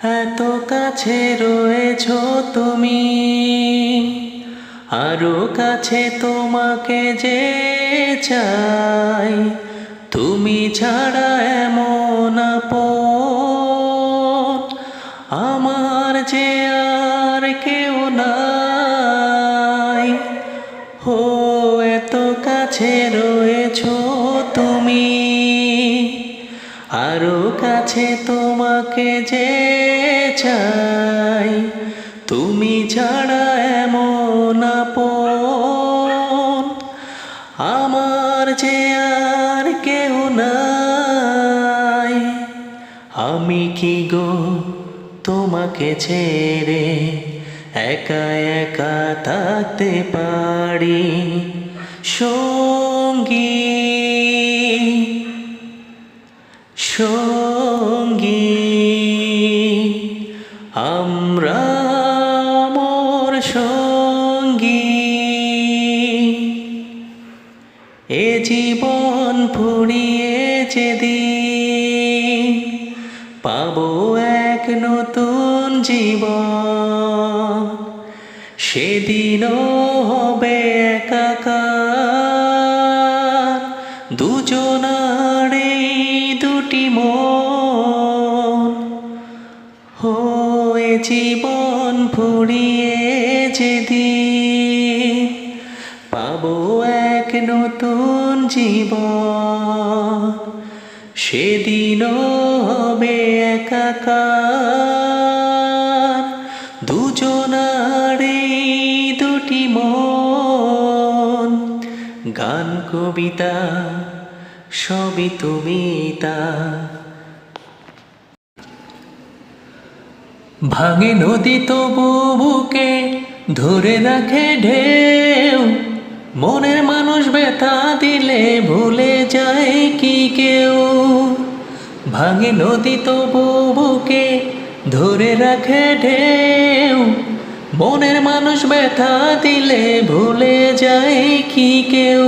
এত কাছে রয়েছো তুমি, আরো কাছে তোমাকে যে চাই। তুমি ছাড়া এমন আপন আমার যে আর কেউ নাই। ও এত কাছে রয়েছো তুমি, আরো কাছে তোমাকে যে চাই। তুমি ছাড়া এমন আপন আমার যে আর কেউ নাই। আমি কি গো তোমাকে ছেড়ে একা একা থাকতে পারি সঙ্গী সঙ্গী। আমরা মোর সঙ্গী, এ জীবন ফুরিয়ে যেদিন পাবো এক নতুন জীবন, সেদিনও হবে একাকার দুজনার এই দুটি মন। এ জীবন ফুরিয়ে যেদিন পাবো এক নতুন জীবন, সেদিনও হবে একাকার দুজনার এই দুটি মন। গান কবিতা সবই তুমি তা, ভাঙে নদী তবু বুকে ধরে রাখে ঢেউ। মনের মানুষ ব্যথা দিলে ভুলে যায় কি কেউ। ভাঙে নদী তবু বুকে ধরে রাখে ঢেউ। মনের মানুষ ব্যথা দিলে ভুলে যায় কি কেউ।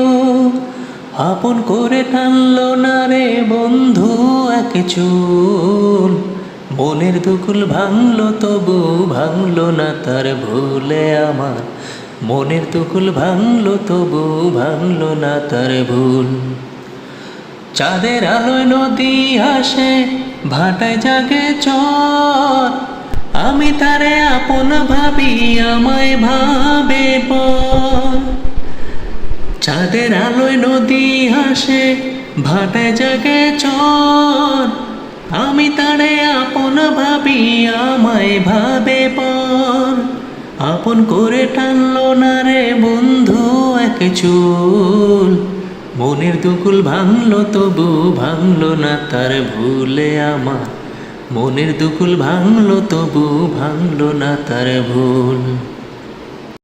আপন করে টানলো না রে বন্ধু এক চুল, মনের দুকুল ভাঙলো তবু ভাঙলো না তার ভুলে আমার। মনের দুকুল ভাঙলো তবু ভাঙলো না তার ভুল। চাঁদের আলোয় নদী হাসে ভাটায় জাগে চর, আমি তারে আপন ভাবি আমায় ভাবে পর। চাঁদের আলোয় নদী হাসে ভাটায় জাগে চর, আমি তারে আপন ভাবি আমায় ভাবে পর। আপন করে টানলো না রে বন্ধু এক চুল, মনের দুকুল ভাঙলো তবু ভাঙলো না তার ভুলে আমার। মনের দুকুল ভাঙলো তবু ভাঙলো না তার ভুল।